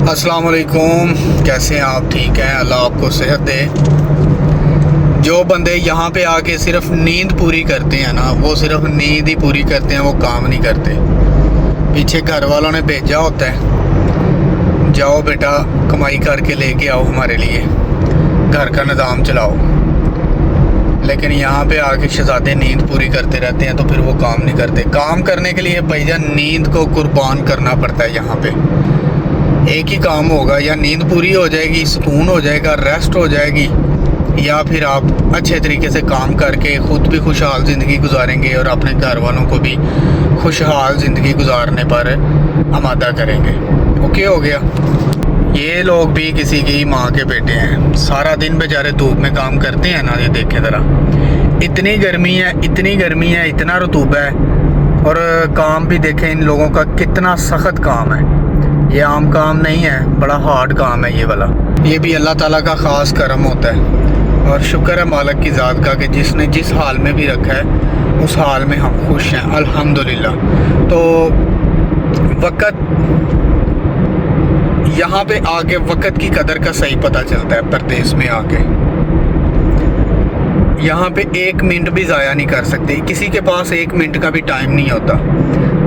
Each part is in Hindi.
अस्सलाम वालेकुम, कैसे हैं आप? ठीक हैं, अल्लाह आपको सेहत दे। जो बंदे यहाँ पे आके सिर्फ नींद पूरी करते हैं ना, वो सिर्फ नींद ही पूरी करते हैं, वो काम नहीं करते। पीछे घर वालों ने भेजा होता है, जाओ बेटा कमाई करके लेके आओ हमारे लिए, घर का निज़ाम चलाओ। लेकिन यहाँ पे आके शहज़ादे नींद पूरी करते रहते हैं, तो फिर वो काम नहीं करते। काम करने के लिए भाईजान नींद को कुर्बान करना पड़ता है। यहाँ पे एक ही काम होगा, या नींद पूरी हो जाएगी, सुकून हो जाएगा, रेस्ट हो जाएगी, या फिर आप अच्छे तरीके से काम करके ख़ुद भी खुशहाल ज़िंदगी गुजारेंगे और अपने घर वालों को भी खुशहाल ज़िंदगी गुजारने पर आमादा करेंगे। ओके हो गया। ये लोग भी किसी की माँ के बेटे हैं, सारा दिन बेचारे धूप में काम करते हैं ना। ये देखें ज़रा, इतनी गर्मी है, इतनी गर्मी है, इतना रतूबा है, और काम भी देखें इन लोगों का कितना सख्त काम है। ये आम काम नहीं है, बड़ा हार्ड काम है ये वाला। ये भी अल्लाह ताला का ख़ास करम होता है, और शुक्र है मालिक की ज़ात का कि जिसने जिस हाल में भी रखा है उस हाल में हम खुश हैं, अल्हम्दुलिल्लाह। तो वक़्त यहाँ पे आके वक़्त की कदर का सही पता चलता है। परदेश में आके यहाँ पे एक मिनट भी ज़ाया नहीं कर सकते, किसी के पास एक मिनट का भी टाइम नहीं होता।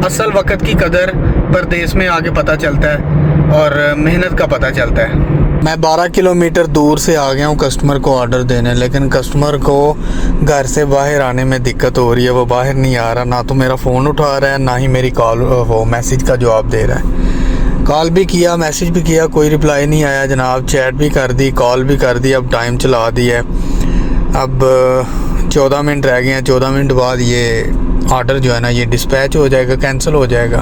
असल वक़्त की कदर परदेश में आके पता चलता है, और मेहनत का पता चलता है। मैं 12 किलोमीटर दूर से आ गया हूँ कस्टमर को ऑर्डर देने, लेकिन कस्टमर को घर से बाहर आने में दिक्कत हो रही है। वो बाहर नहीं आ रहा, ना तो मेरा फ़ोन उठा रहा है, ना ही मेरी कॉल वो मैसेज का जवाब दे रहा है। कॉल भी किया, मैसेज भी किया, कोई रिप्लाई नहीं आया जनाब। चैट भी कर दी, कॉल भी कर दी। अब टाइम चला दिया है, अब 14 मिनट रह गए हैं। 14 मिनट बाद ये ऑर्डर जो है ना, ये डिस्पैच हो जाएगा, कैंसिल हो जाएगा।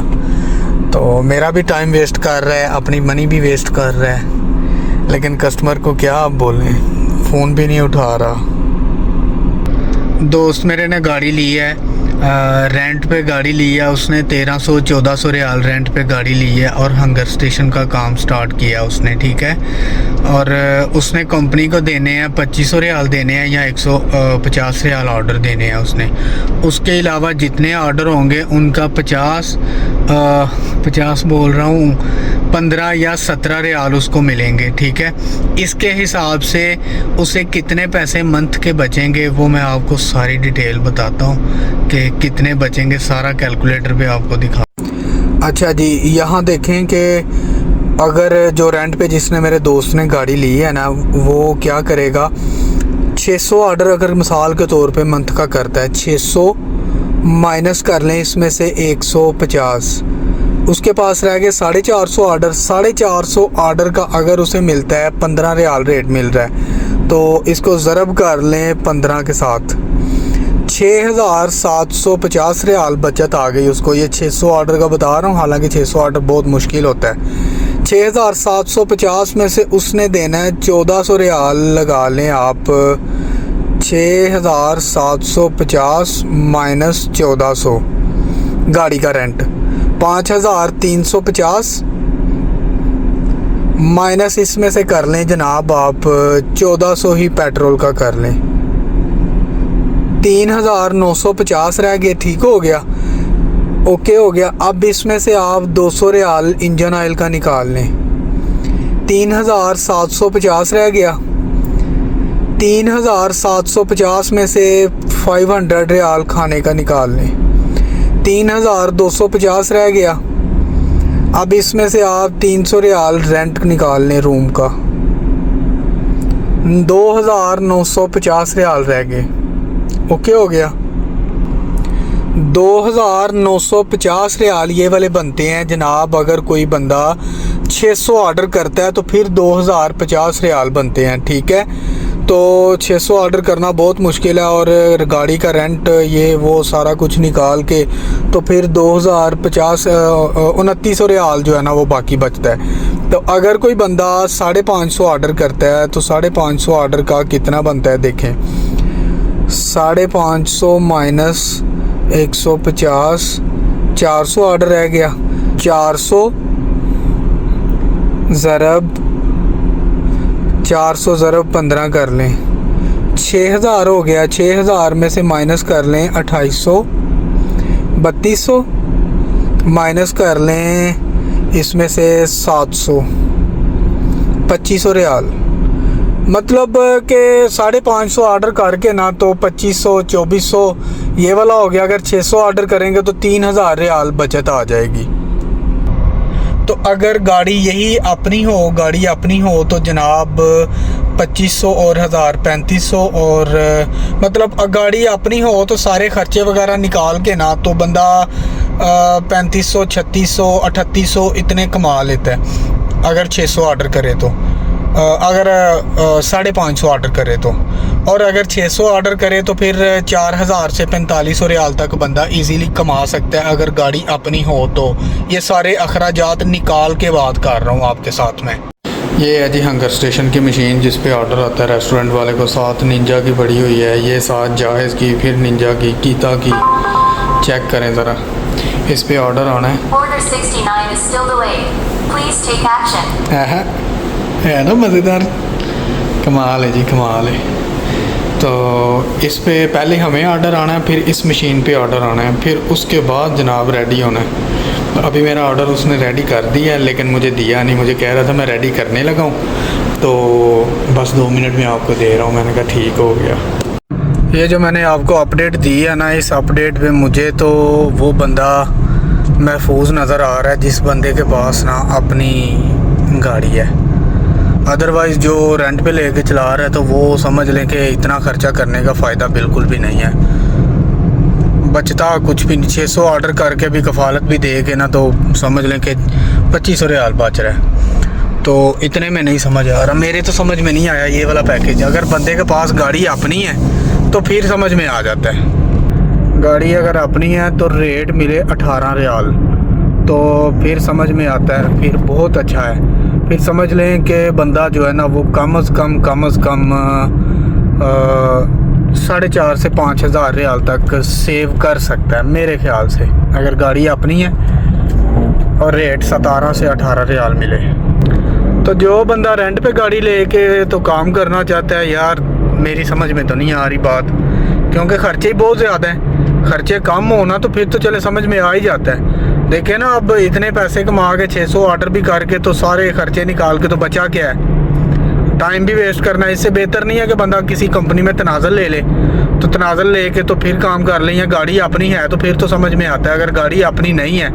तो मेरा भी टाइम वेस्ट कर रहा है, अपनी मनी भी वेस्ट कर रहा है, लेकिन कस्टमर को क्या आप बोलें, फ़ोन भी नहीं उठा रहा। दोस्त मेरे ने गाड़ी ली है, रेंट पे गाड़ी ली है उसने। 1300-1400 रियाल रेंट पे गाड़ी ली है, और हंगर स्टेशन का काम स्टार्ट किया उसने, ठीक है। और उसने कंपनी को देने हैं 2500 रियाल देने हैं, या 150 रियाल ऑर्डर देने हैं उसने। उसके अलावा जितने ऑर्डर होंगे उनका 50 बोल रहा हूँ, 15 या 17 रियाल उसको मिलेंगे, ठीक है। इसके हिसाब से उसे कितने पैसे मंथ के बचेंगे वो मैं आपको सारी डिटेल बताता हूँ कि कितने बचेंगे, सारा कैलकुलेटर पे आपको दिखा। अच्छा जी, यहाँ देखें कि अगर जो रेंट पे जिसने मेरे दोस्त ने गाड़ी ली है ना, वो क्या करेगा, 600 ऑर्डर अगर मिसाल के तौर पे मंथ का करता है, 600 माइनस कर लें इसमें से 150, उसके पास रह गए 450 ऑर्डर। 450 ऑर्डर का अगर उसे मिलता है 15 रियाल रेट मिल रहा है, तो इसको ज़रब कर लें 15 के साथ, 6750 रियाल बचत आ गई उसको। ये 600 ऑर्डर का बता रहा हूँ, हालांकि 600 ऑर्डर बहुत मुश्किल होता है। 6750 में से उसने देना है 1400 रियाल, लगा लें आप 6750 माइनस 1400 गाड़ी का रेंट, 5350 माइनस इसमें से कर लें जनाब आप 1400 ही पेट्रोल का कर लें, 3950 रह गए। ठीक हो गया, ओके हो गया। अब इसमें से आप 200 रियाल इंजन ऑयल का निकाल लें, 3750 रह गया। 3750 में से 500 रियाल खाने का निकाल लें, 3250 रह गया। अब इसमें से आप 300 रियाल रेंट निकाल लें रूम का, 2950 रियाल रह गए। ओके हो गया, 2950 रियाल ये वाले बनते हैं जनाब। अगर कोई बंदा 600 ऑर्डर करता है तो फिर 2050 रियाल बनते हैं, ठीक है। तो 600 ऑर्डर करना बहुत मुश्किल है, और गाड़ी का रेंट ये वो सारा कुछ निकाल के तो फिर 2050 2900 रियाल जो है ना वो बाकी बचता है। तो अगर कोई बंदा 550 ऑर्डर करता है तो 550 ऑर्डर का कितना बनता है देखें, 550 माइनस 150, 400 ऑर्डर रह गया। 400 ज़रब 15 कर लें, 6000 हो गया। 6000 में से माइनस कर लें 2800, 3200 माइनस कर लें इसमें से 700, 2500 रियाल, मतलब कि 550 ऑर्डर करके ना तो 2500 2400 ये वाला हो गया। अगर 600 ऑर्डर करेंगे तो 3000 रियाल बचत आ जाएगी। तो अगर गाड़ी यही अपनी हो तो जनाब 2500 और 1000 3500, और मतलब गाड़ी अपनी हो तो सारे खर्चे वगैरह निकाल के ना तो बंदा 3500 3600 3800 इतने कमा लेता है अगर 600 ऑर्डर करे तो, अगर 550 ऑर्डर करे तो। और अगर 600 ऑर्डर करे तो फिर 4000 से 4500 रियाल तक बंदा इजीली कमा सकता है अगर गाड़ी अपनी हो तो। ये सारे अखराजात निकाल के बात कर रहा हूँ आपके साथ में। ये है जी हंगर स्टेशन की मशीन जिस पे ऑर्डर आता है रेस्टोरेंट वाले को। साथ निंजा की पड़ी हुई है, ये साथ जाहिज़ की, फिर निंजा की, कीता की। चेक करें ज़रा, इस पे ऑर्डर आना है। है ना मज़ेदार, कमाल है जी, कमाल है। तो इस पे पहले हमें ऑर्डर आना है, फिर इस मशीन पे ऑर्डर आना है, फिर उसके बाद जनाब रेडी होना है। तो अभी मेरा ऑर्डर उसने रेडी कर दिया है, लेकिन मुझे दिया नहीं। मुझे कह रहा था मैं रेडी करने लगा हूँ, तो बस 2 मिनट में आपको दे रहा हूँ। मैंने कहा ठीक हो गया। ये जो मैंने आपको अपडेट दी है ना, इस अपडेट पे मुझे तो वो बंदा महफूज नज़र आ रहा है जिस बंदे के पास ना अपनी गाड़ी है। अदरवाइज़ जो रेंट पे लेके चला रहा है तो वो समझ लें कि इतना ख़र्चा करने का फ़ायदा बिल्कुल भी नहीं है। बचता कुछ भी नहीं। 600 ऑर्डर करके भी कफ़ालत भी दे के ना तो समझ लें कि 2500 रियाल बच रहा है। तो इतने में नहीं समझ आ रहा, मेरे तो समझ में नहीं आया ये वाला पैकेज। अगर बंदे के पास गाड़ी अपनी है तो फिर समझ में आ जाता है। गाड़ी अगर अपनी है तो रेट मिले 18 रियाल, तो फिर समझ में आता है, फिर बहुत अच्छा है। फिर समझ लें कि बंदा जो है ना वो कम से कम 4,500 से 5,000 रियाल तक सेव कर सकता है मेरे ख्याल से, अगर गाड़ी अपनी है और रेट 17 से 18 रियाल मिले। तो जो बंदा रेंट पे गाड़ी लेके तो काम करना चाहता है, यार मेरी समझ में तो नहीं आ रही बात, क्योंकि ख़र्चे ही बहुत ज़्यादा हैं। ख़र्चे कम होना तो फिर तो चले समझ में आ ही जाता है। देखिए ना, अब इतने पैसे कमा के 600 ऑर्डर भी करके तो सारे खर्चे निकाल के तो बचा क्या है? टाइम भी वेस्ट करना है। इससे बेहतर नहीं है कि बंदा किसी कंपनी में तनाज़ुल ले ले, तो तनाज़ुल ले के तो फिर काम कर ले। या गाड़ी अपनी है तो फिर तो समझ में आता है, अगर गाड़ी अपनी नहीं है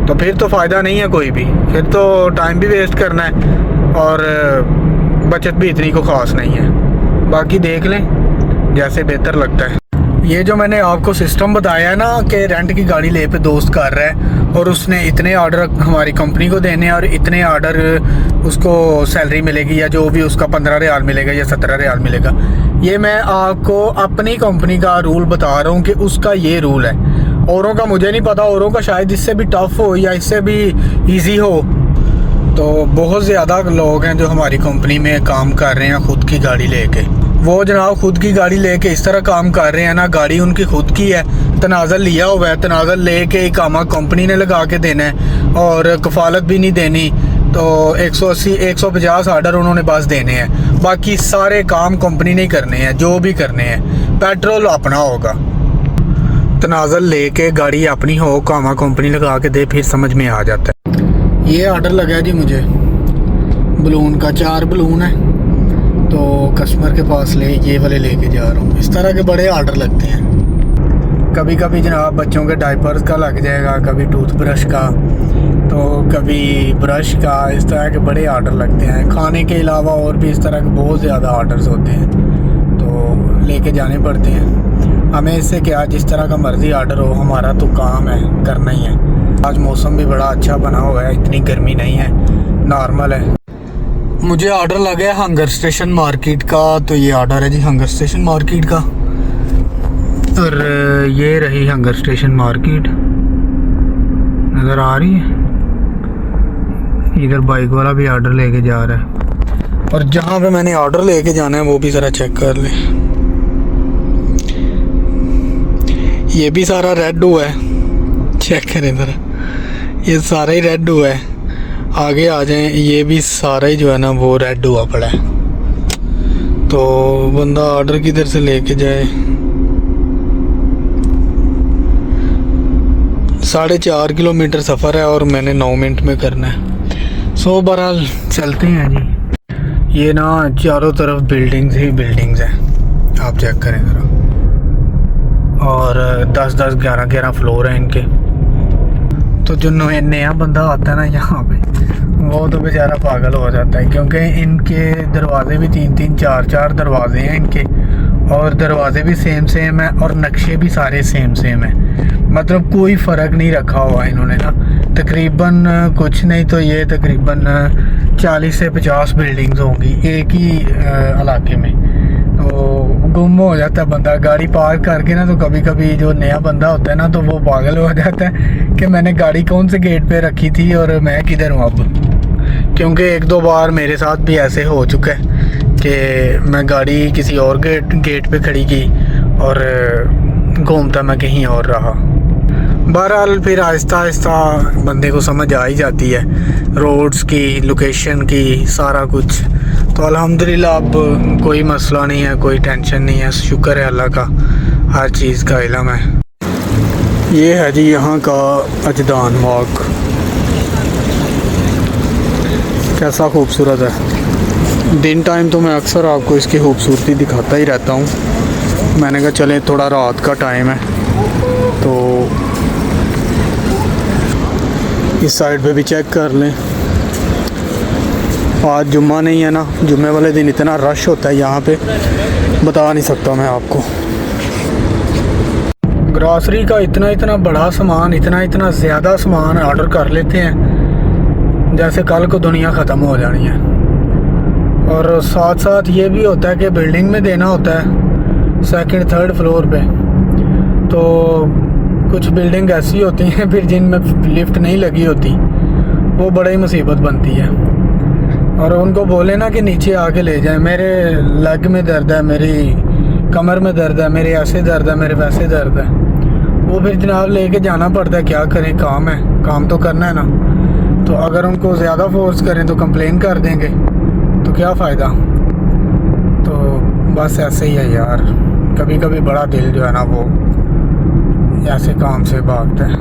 तो फिर तो फ़ायदा नहीं है कोई भी, फिर तो टाइम भी वेस्ट करना है और बचत भी इतनी को ख़ास नहीं है। बाकी देख लें जैसे बेहतर लगता है। ये जो मैंने आपको सिस्टम बताया है ना कि रेंट की गाड़ी ले पे दोस्त कर रहा है और उसने इतने ऑर्डर हमारी कंपनी को देने हैं और इतने ऑर्डर उसको सैलरी मिलेगी, या जो भी उसका 15 रियाल मिलेगा या 17 रियाल मिलेगा। ये मैं आपको अपनी कंपनी का रूल बता रहा हूँ कि उसका ये रूल है। औरों का मुझे नहीं पता, औरों का शायद इससे भी टफ़ हो या इससे भी ईजी हो। तो बहुत ज़्यादा लोग हैं जो हमारी कंपनी में काम कर रहे हैं ख़ुद की गाड़ी लेके। वो जनाब खुद की गाड़ी लेके इस तरह काम कर रहे हैं ना, गाड़ी उनकी खुद की है, तनाज़ुल लिया हुआ है, तनाज़ुल लेके इकामा कंपनी ने लगा के देना है और कफ़ालत भी नहीं देनी। तो 180 150 ऑर्डर उन्होंने बस देने हैं, बाकी सारे काम कंपनी ने करने हैं। जो भी करने हैं, पेट्रोल अपना होगा। तनाज़ुल लेके गाड़ी अपनी हो, कामा कंपनी लगा के दे, फिर समझ में आ जाता है। ये ऑर्डर लगा जी मुझे बलून का, 4 बलून है, तो कस्टमर के पास ये वाले लेके जा रहा हूँ। इस तरह के बड़े ऑर्डर लगते हैं। कभी कभी जनाब बच्चों के डायपर्स का लग जाएगा, कभी टूथब्रश का, तो कभी ब्रश का। इस तरह के बड़े ऑर्डर लगते हैं। खाने के अलावा और भी इस तरह के बहुत ज़्यादा ऑर्डर्स होते हैं, तो लेके जाने पड़ते हैं। हमें इससे क्या, जिस तरह का मर्ज़ी ऑर्डर हो, हमारा तो काम है, करना ही है। आज मौसम भी बड़ा अच्छा बना हुआ है, इतनी गर्मी नहीं है, नॉर्मल है। मुझे ऑर्डर लगा है हंगर स्टेशन मार्केट का, तो ये ऑर्डर है जी हंगर स्टेशन मार्केट का। और ये रही हंगर स्टेशन मार्केट, नज़र आ रही है। इधर बाइक वाला भी ऑर्डर लेके जा रहा है, और जहाँ पे मैंने ऑर्डर लेके जाना है वो भी ज़रा चेक कर ले। ये भी सारा रेड हुआ है, चेक करें ज़रा, ये सारा ही रेड हुआ है। आगे आ जाएं, ये भी सारा ही जो है ना वो रेड हुआ पड़ा है। तो बंदा ऑर्डर किधर से लेके जाए? 4.5 किलोमीटर सफ़र है और मैंने 9 मिनट में करना है। 100 बहरहाल चलते हैं जी। ये ना चारों तरफ बिल्डिंग्स ही बिल्डिंग्स हैं, आप चेक करें ज़रा। और 10-10 11-11 फ्लोर हैं इनके। तो जो नया बंदा आता है ना यहाँ पे, वो तो बेचारा पागल हो जाता है, क्योंकि इनके दरवाजे भी 3-3 4-4 दरवाजे हैं इनके, और दरवाजे भी सेम है और नक्शे भी सारे सेम हैं। मतलब कोई फ़र्क नहीं रखा हुआ इन्होंने ना। तकरीबन कुछ नहीं तो ये तकरीबन 40 से 50 बिल्डिंग्स होंगी एक ही इलाके में। तो गुम हो जाता है बंदा गाड़ी पार्क करके ना। तो कभी कभी जो नया बंदा होता है ना, तो वो पागल हो जाता है कि मैंने गाड़ी कौन से गेट पे रखी थी और मैं किधर हूँ अब। क्योंकि 1-2 बार मेरे साथ भी ऐसे हो चुका है कि मैं गाड़ी किसी और गेट पे खड़ी की और घूमता मैं कहीं और रहा। बहरहाल फिर आहिस्ता आहिस्ता बंदे को समझ आ ही जाती है रोड्स की, लोकेशन की, सारा कुछ। तो अल्हम्दुलिल्लाह अब कोई मसला नहीं है, कोई टेंशन नहीं है, शुक्र है अल्लाह का, हर चीज़ का इल्म है। ये है जी यहाँ का अजदान वॉक, कैसा खूबसूरत है। दिन टाइम तो मैं अक्सर आपको इसकी खूबसूरती दिखाता ही रहता हूँ। मैंने कहा चले थोड़ा रात का टाइम है तो इस साइड पे भी चेक कर लें। आज जुम्मा नहीं है ना, जुम्मे वाले दिन इतना रश होता है यहाँ पे, बता नहीं सकता मैं आपको। ग्रॉसरी का इतना बड़ा सामान, इतना ज़्यादा सामान ऑर्डर कर लेते हैं जैसे कल को दुनिया ख़त्म हो जानी है। और साथ साथ ये भी होता है कि बिल्डिंग में देना होता है 2nd-3rd फ्लोर पे। तो कुछ बिल्डिंग ऐसी होती हैं फिर जिनमें लिफ्ट नहीं लगी होती, वो बड़ी मुसीबत बनती है। और उनको बोले ना कि नीचे आके ले जाएं, मेरे लेग में दर्द है, मेरी कमर में दर्द है, मेरे ऐसे दर्द है, मेरे वैसे दर्द है, वो फिर जनाब लेके जाना पड़ता है। क्या करें, काम है, काम तो करना है ना। तो अगर उनको ज़्यादा फोर्स करें तो कंप्लेन कर देंगे, तो क्या फ़ायदा। तो बस ऐसे ही है यार, कभी कभी बड़ा दिल जो है ना वो ऐसे काम से भागता है।